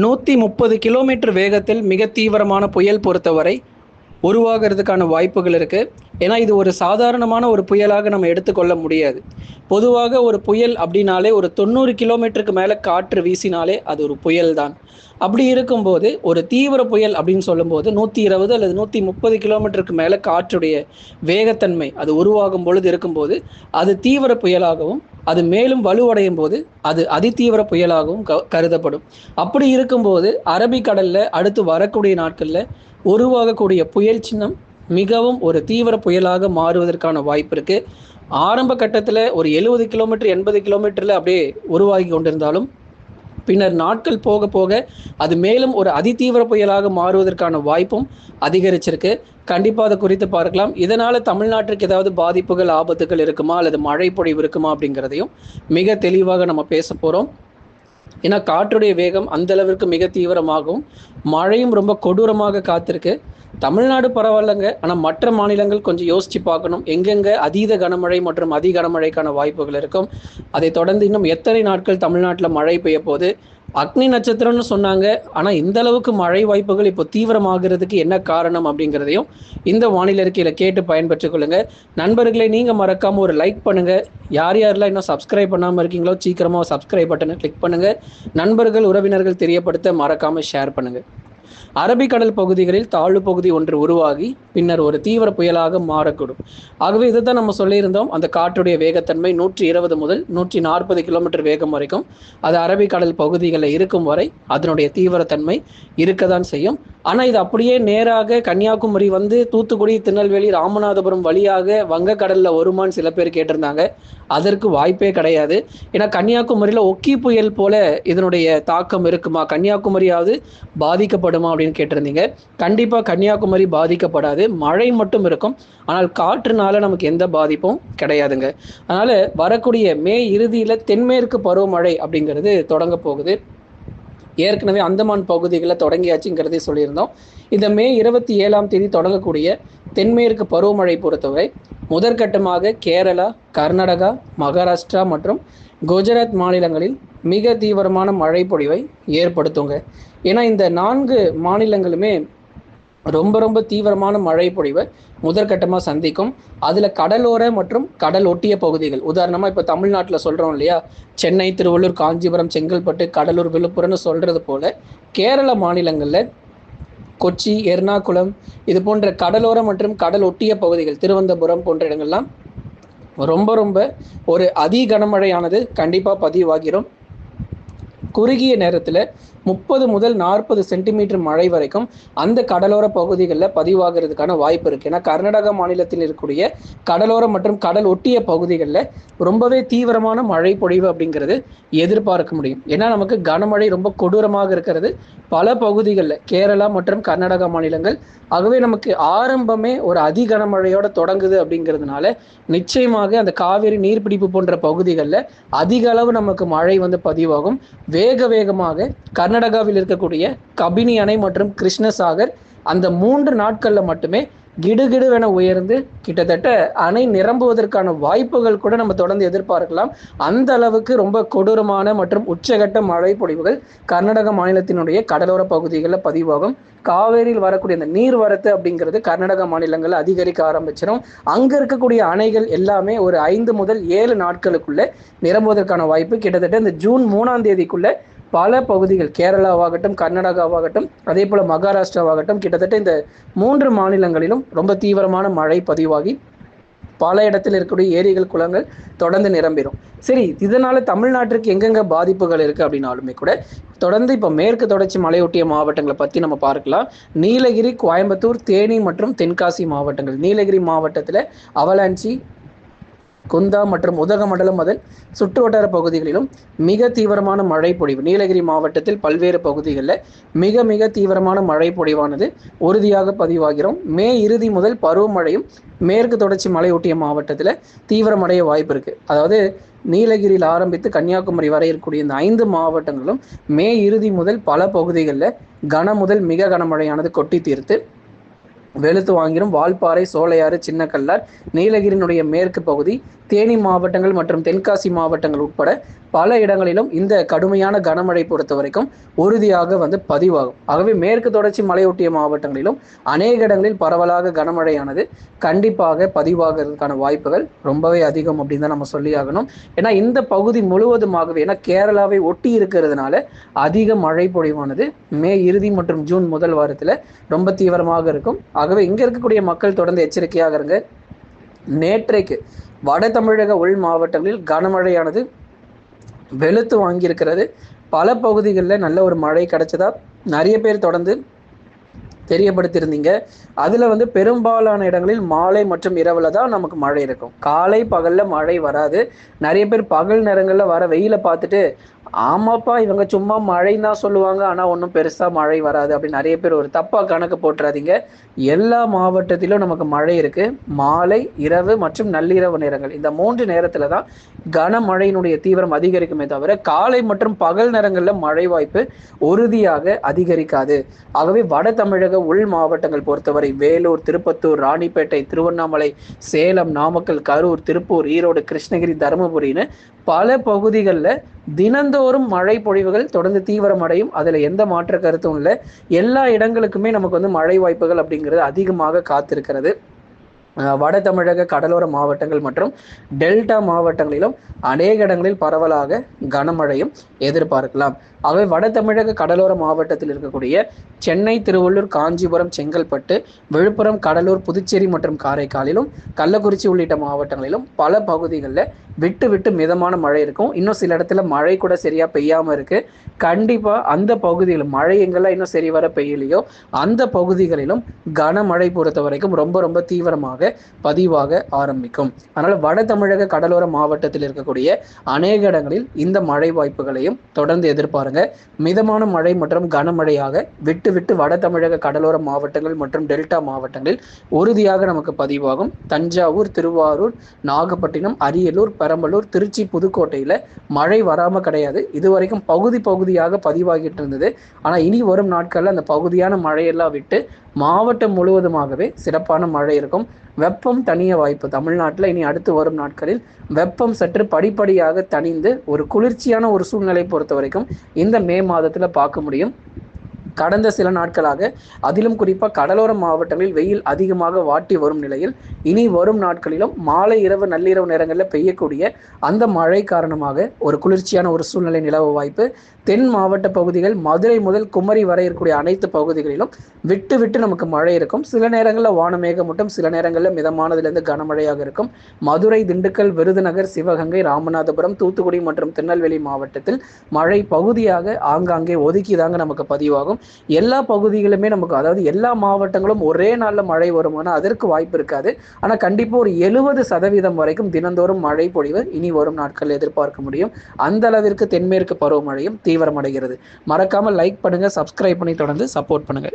130 kilometre வேகத்தில் மிக தீவிரமான புயல் பொறுத்தவரை உருவாகிறதுக்கான வாய்ப்புகள் இருக்கு. ஏன்னா இது ஒரு சாதாரணமான ஒரு புயலாக நம்ம எடுத்துக்கொள்ள முடியாது. பொதுவாக ஒரு புயல் அப்படின்னாலே ஒரு 90 கிலோமீட்டருக்கு மேல காற்று வீசினாலே அது ஒரு புயல் தான். அப்படி இருக்கும்போது ஒரு தீவிர புயல் அப்படின்னு சொல்லும்போது 120 அல்லது 130 கிலோமீட்டருக்கு மேல காற்றுடைய வேகத்தன்மை அது உருவாகும் பொழுது இருக்கும்போது அது தீவிர புயலாகவும், அது மேலும் வலுவடையும் போது அது அதிதீவிர புயலாகவும் கருதப்படும். அப்படி இருக்கும்போது அரபிக்கடல்ல அடுத்து வரக்கூடிய நாட்கள்ல உருவாகக்கூடிய புயல் சின்னம் மிகவும் ஒரு தீவிர புயலாக மாறுவதற்கான வாய்ப்பு இருக்கு. ஆரம்ப கட்டத்துல ஒரு 70 கிலோமீட்டர் 80 கிலோமீட்டர்ல அப்படியே உருவாகி கொண்டிருந்தாலும் பின்னர் நாட்கள் போக போக அது மேலும் ஒரு அதிதீவிர புயலாக மாறுவதற்கான வாய்ப்பும் அதிகரிச்சிருக்கு. கண்டிப்பா அதை குறித்து பார்க்கலாம். இதனால தமிழ்நாட்டிற்கு ஏதாவது பாதிப்புகள் ஆபத்துகள் இருக்குமா அல்லது மழை பொழிவு இருக்குமா அப்படிங்கிறதையும் மிக தெளிவாக நம்ம பேச போறோம். ஏன்னா காற்றுடைய வேகம் அந்த அளவிற்கு மிக தீவிரமாகவும் மழையும் ரொம்ப கொடூரமாக காத்திருக்கு. தமிழ்நாடு பரவாயில்லைங்க, ஆனால் மற்ற மாநிலங்கள் கொஞ்சம் யோசிச்சு பார்க்கணும். எங்கெங்க அதீத கனமழை மற்றும் அதி கனமழைக்கான வாய்ப்புகள் இருக்கும். அதை தொடர்ந்து இன்னும் எத்தனை நாட்கள் தமிழ்நாட்டில் மழை பெய்ய போகுது. அக்னி நட்சத்திரம்னு சொன்னாங்க, ஆனால் இந்த அளவுக்கு மழை வாய்ப்புகள் இப்போ தீவிரமாகிறதுக்கு என்ன காரணம் அப்படிங்கிறதையும் இந்த வானிலை அறிக்கையில கேட்டு பயன்பெற்றுக் கொள்ளுங்க. நண்பர்களை நீங்க மறக்காம ஒரு லைக் பண்ணுங்க. யார் யாரெல்லாம் இன்னும் சப்ஸ்கிரைப் பண்ணாம இருக்கீங்களோ சீக்கிரமா சப்ஸ்கிரைப் பட்டனை கிளிக் பண்ணுங்க. நண்பர்கள் உறவினர்கள் தெரியப்படுத்த மறக்காம ஷேர் பண்ணுங்க. அரபிக்கடல் பகுதிகளில் தாழ்வு பகுதி ஒன்று உருவாகி பின்னர் ஒரு தீவிர புயலாக மாறக்கூடும். ஆகவே இதுதான் நம்ம சொல்லியிருந்தோம். அந்த காற்றுடைய வேகத்தன்மை 120 முதல் 140 கிலோமீட்டர் வேகம் வரைக்கும் அது அரபிக்கடல் பகுதிகளில் இருக்கும் வரை அதனுடைய தீவிரத்தன்மை இருக்கதான் செய்யும். ஆனால் இது அப்படியே நேராக கன்னியாகுமரி வந்து தூத்துக்குடி திருநெல்வேலி ராமநாதபுரம் வழியாக வங்கக்கடலில் வருமானு சில பேர் கேட்டிருந்தாங்க. அதற்கு வாய்ப்பே கிடையாது. ஏன்னா கன்னியாகுமரியில் ஒக்கி புயல் போல இதனுடைய தாக்கம் இருக்குமா, கன்னியாகுமரியாவது பாதிக்கப்படுமா அப்படின்னு கேட்டிருந்தீங்க. கண்டிப்பா கன்னியாகுமரி பாதிக்கப்படாது, மழை மட்டும் இருக்கும். ஆனால் காற்றுனால நமக்கு எந்த பாதிப்பும் கிடையாதுங்க. அதனால வரக்கூடிய மே இறுதியில தென்மேற்கு பருவமழை அப்படிங்கிறது தொடங்க போகுது. ஏற்கனவே அந்தமான் பகுதிகளில் தொடங்கியாச்சுங்கிறதே சொல்லியிருந்தோம். இந்த மே 27ஆம் தேதி தொடங்கக்கூடிய தென்மேற்கு பருவமழை பொறுத்தவரை முதற்கட்டமாக கேரளா, கர்நாடகா, மகாராஷ்டிரா மற்றும் குஜராத் மாநிலங்களில் மிக தீவிரமான மழை பொழிவை ஏற்படுத்துங்க. ஏன்னா இந்த 4 மாநிலங்களுமே ரொம்ப ரொம்ப தீவிரமான மழை பொழிவை முதற்கட்டமாக சந்திக்கும். அதில் கடலோர மற்றும் கடல் ஒட்டிய பகுதிகள், உதாரணமாக இப்போ தமிழ்நாட்டில் சொல்கிறோம் இல்லையா, சென்னை, திருவள்ளூர், காஞ்சிபுரம், செங்கல்பட்டு, கடலூர், விழுப்புரம்னு சொல்கிறது போல கேரள மாநிலங்களில் கொச்சி, எர்ணாகுளம் இது போன்ற கடலோர மற்றும் கடல் ஒட்டிய பகுதிகள், திருவனந்தபுரம் போன்ற இடங்கள்லாம் ரொம்ப ரொம்ப ஒரு அதி கனமழையானது கண்டிப்பாக பதிவாகிரும். குறுகிய நேரத்தில் 30 முதல் 40 சென்டிமீட்டர் மழை வரைக்கும் அந்த கடலோர பகுதிகளில் பதிவாகிறதுக்கான வாய்ப்பு இருக்குது. ஏன்னா கர்நாடகா மாநிலத்தில் இருக்கக்கூடிய கடலோரம் மற்றும் கடல் ஒட்டிய பகுதிகளில் ரொம்பவே தீவிரமான மழை பொழிவு அப்படிங்கிறது எதிர்பார்க்க முடியும். ஏன்னா நமக்கு கனமழை ரொம்ப கொடூரமாக இருக்கிறது பல பகுதிகளில், கேரளா மற்றும் கர்நாடகா மாநிலங்கள். ஆகவே நமக்கு ஆரம்பமே ஒரு அதி கனமழையோட தொடங்குது அப்படிங்கிறதுனால நிச்சயமாக அந்த காவிரி நீர்பிடிப்பு போன்ற பகுதிகளில் அதிக அளவு நமக்கு மழை வந்து பதிவாகும். வேகமாக கர்நாடகாவில் இருக்கக்கூடிய கபினி அணை மற்றும் கிருஷ்ணசாகர் அந்த 3 நாட்கள்ல மட்டுமே கிடுகிடுவென உயர்ந்து கிட்டத்தட்ட அணை நிரம்புவதற்கான வாய்ப்புகள் கூட நம்ம தொடர்ந்து எதிர்பார்க்கலாம். அந்த அளவுக்கு ரொம்ப கொடூரமான மற்றும் உச்சகட்ட மழை பொழிவுகள் கர்நாடக மாநிலத்தினுடைய கடலோர பகுதிகளில் பதிவாகும். காவேரியில் வரக்கூடிய அந்த நீர்வரத்து அப்படிங்கிறது கர்நாடக மாநிலங்களில் அதிகரிக்க ஆரம்பிச்சிடும். அங்க இருக்கக்கூடிய அணைகள் எல்லாமே ஒரு 5 முதல் 7 நாட்களுக்குள்ள நிரம்புவதற்கான வாய்ப்பு கிட்டத்தட்ட இந்த ஜூன் 3ஆம் தேதிக்குள்ள பல பகுதிகள், கேரளாவாகட்டும், கர்நாடகாவாகட்டும், அதே போல மகாராஷ்டிராவாகட்டும், கிட்டத்தட்ட இந்த 3 மாநிலங்களிலும் ரொம்ப தீவிரமான மழை பதிவாகி பல இடத்துல இருக்கக்கூடிய ஏரிகள், குளங்கள் தொடர்ந்து நிரம்பிடும். சரி, இதனால தமிழ்நாட்டிற்கு எங்கெங்க பாதிப்புகள் இருக்கு அப்படின்னாலுமே கூட தொடர்ந்து இப்போ மேற்கு தொடர்ச்சி மலையொட்டிய மாவட்டங்களை பத்தி நம்ம பார்க்கலாம். நீலகிரி, கோயம்புத்தூர், தேனி மற்றும் தென்காசி மாவட்டங்கள். நீலகிரி மாவட்டத்துல அவலாஞ்சி, குந்தா மற்றும் உதகமண்டலம் அதன் சுற்று வட்டார பகுதிகளிலும் மிக தீவிரமான மழை பொழிவு. நீலகிரி மாவட்டத்தில் பல்வேறு பகுதிகளில் மிக தீவிரமான மழை பொழிவானது உறுதியாக பதிவாகிறோம். மே இறுதி முதல் பருவமழையும் மேற்கு தொடர்ச்சி மலையொட்டிய மாவட்டத்தில் தீவிரமடைய வாய்ப்பு இருக்கு. அதாவது நீலகிரியில் ஆரம்பித்து கன்னியாகுமரி வரை இருக்கக்கூடிய இந்த 5 மாவட்டங்களும் மே இறுதி முதல் பல பகுதிகளில் கன முதல் மிக கனமழையானது கொட்டி தீர்த்து வெளுத்து வாங்கிரும், வால்பாறை, சோலையாறு, சின்னக்கல்லார், நீலகிரியினுடைய மேற்கு பகுதி, தேனி மாவட்டங்கள் மற்றும் தென்காசி மாவட்டங்கள் உட்பட பல இடங்களிலும் இந்த கடுமையான கனமழை பொறுத்த வரைக்கும் உறுதியாக பதிவாகும். ஆகவே மேற்கு தொடர்ச்சி மலையொட்டிய மாவட்டங்களிலும் அநேக இடங்களில் பரவலாக கனமழையானது கண்டிப்பாக பதிவாகிறதுக்கான வாய்ப்புகள் ரொம்பவே அதிகம் அப்படின்னு தான் நம்ம சொல்லி ஆகணும். ஏன்னா இந்த பகுதி முழுவதுமாகவே, ஏன்னா கேரளாவை ஒட்டி இருக்கிறதுனால அதிக மழை பொழிவானது மே இறுதி மற்றும் ஜூன் முதல் வாரத்தில் ரொம்ப தீவிரமாக இருக்கும். ஆகவே இங்க இருக்கக்கூடிய மக்கள் தொடர்ந்து எச்சரிக்கையாக இருங்க. நேற்றைக்கு வட தமிழக உள் மாவட்டங்களில் கனமழையானது வெளுத்து வாங்கியிருக்கிறது. பல பகுதிகளில் நல்ல ஒரு மழை கிடைச்சதா நிறைய பேர் தொடர்ந்து தெரியப்படுத்தியிருந்தீங்க. அதில் பெரும்பாலான இடங்களில் மாலை மற்றும் இரவில் தான் நமக்கு மழை இருக்கும். காலை பகலில் மழை வராது. நிறைய பேர் பகல் நேரங்களில் வர வெயிலை பார்த்துட்டு ஆமாப்பா இவங்க சும்மா மழைன்னு தான் சொல்லுவாங்க, ஆனால் ஒன்றும் பெருசாக மழை வராது அப்படின்னு நிறைய பேர் ஒரு தப்பாக கணக்கு போட்டுறாதீங்க. எல்லா மாவட்டத்திலும் நமக்கு மழை இருக்குது. மாலை, இரவு மற்றும் நள்ளிரவு நேரங்கள், இந்த 3 நேரத்தில் தான் கனமழையினுடைய தீவிரம் அதிகரிக்குமே தவிர காலை மற்றும் பகல் நேரங்களில் மழை வாய்ப்பு உறுதியாக அதிகரிக்காது. ஆகவே வட தமிழக உள் மாவட்டங்கள் பொறுத்தவரை வேலூர், திருப்பத்தூர், ராணிப்பேட்டை, திருவண்ணாமலை, சேலம், நாமக்கல், கரூர், திருப்பூர், ஈரோடு, கிருஷ்ணகிரி, தருமபுரின்னு பல பகுதிகளில் தினந்தோறும் மழை பொழிவுகள் தொடர்ந்து தீவிரமடையும். அதில் எந்த மாற்ற கருத்தும் இல்லை. எல்லா இடங்களுக்குமே நமக்கு மழை வாய்ப்புகள் அப்படிங்கிறது அதிகமாக காத்திருக்கிறது. வட தமிழக கடலோர மாவட்டங்கள் மற்றும் டெல்டா மாவட்டங்களிலும் அநேக இடங்களில் பரவலாக கனமழையும் எதிர்பார்க்கலாம். ஆகவே வட தமிழக கடலோர மாவட்டத்தில் இருக்கக்கூடிய சென்னை, திருவள்ளூர், காஞ்சிபுரம், செங்கல்பட்டு, விழுப்புரம், கடலூர், புதுச்சேரி மற்றும் காரைக்காலிலும் கள்ளக்குறிச்சி உள்ளிட்ட மாவட்டங்களிலும் பல பகுதிகளில் விட்டு விட்டு மிதமான மழை இருக்கும். இன்னும் சில இடத்துல மழை கூட சரியா பெய்யாம இருக்கு. கண்டிப்பா அந்த பகுதிகளில் மழை எங்கெல்லாம் இன்னும் சரி வர பெய்யலையோ அந்த பகுதிகளிலும் கனமழை பொறுத்த வரைக்கும் ரொம்ப ரொம்ப தீவிரமாக பதிவாக ஆரம்பிக்கும். அதனால வட தமிழக கடலோர மாவட்டத்தில் இருக்கக்கூடிய அநேக இடங்களில் இந்த மழை வாய்ப்புகளையும் தொடர்ந்து எதிர்பாருங்க. மிதமான மழை மற்றும் கனமழையாக விட்டு விட்டு வட தமிழக கடலோர மாவட்டங்கள் மற்றும் டெல்டா மாவட்டங்களில் உறுதியாக நமக்கு பதிவாகும். தஞ்சாவூர், திருவாரூர், நாகப்பட்டினம், அரியலூர், பெரம்பலூர், திருச்சி, புதுக்கோட்டையில மழை வராம கிடையாது. இதுவரைக்கும் பகுதி பகுதியாக பதிவாகிட்டு இருந்தது. ஆனா இனி வரும் நாட்கள்ல அந்த பகுதியான மழையெல்லாம் விட்டு மாவட்டம் முழுவதுமாகவே சிறப்பான மழை இருக்கும். வெப்பம் தனிய வாய்ப்பு. தமிழ்நாட்டில் இனி அடுத்து வரும் நாட்களில் வெப்பம் சற்று படிப்படியாக தணிந்து ஒரு குளிர்ச்சியான ஒரு சூழ்நிலை பொறுத்த வரைக்கும் இந்த மே மாதத்துல பார்க்க முடியும். கடந்த சில நாட்களாக அதிலும் குறிப்பாக கடலோர மாவட்டங்களில் வெயில் அதிகமாக வாட்டி வரும் நிலையில் இனி வரும் நாட்களிலும் மாலை, இரவு, நள்ளிரவு நேரங்களில் பெய்யக்கூடிய அந்த மழை காரணமாக ஒரு குளிர்ச்சியான ஒரு சூழ்நிலை நிலவ வாய்ப்பு. தென் மாவட்ட பகுதிகள் மதுரை முதல் குமரி வரை இருக்கக்கூடிய அனைத்து பகுதிகளிலும் விட்டு விட்டு நமக்கு மழை இருக்கும். சில நேரங்களில் வானமேகமூட்டம், சில நேரங்களில் மிதமானதிலிருந்து கனமழையாக இருக்கும். மதுரை, திண்டுக்கல், விருதுநகர், சிவகங்கை, ராமநாதபுரம், தூத்துக்குடி மற்றும் திருநெல்வேலி மாவட்டத்தில் மழை பகுதியாக ஆங்காங்கே ஒதுக்கிதாங்க நமக்கு பதிவாகும். எல்லா பகுதிகளுமே நமக்கு, அதாவது எல்லா மாவட்டங்களும் ஒரே நாளில் மழை வருமானா அதற்கு வாய்ப்பு இருக்காது. ஆனால் கண்டிப்பாக ஒரு 70% வரைக்கும் தினந்தோறும் மழை பொழிவு இனி வரும் நாட்கள் எதிர்பார்க்க முடியும். அந்த அளவிற்கு தென்மேற்கு பருவமழையும் தீவிரமடைகிறது. மறக்காமல் லைக் பண்ணுங்க, சப்ஸ்கிரைப் பண்ணி தொடர்ந்து சப்போர்ட் பண்ணுங்க.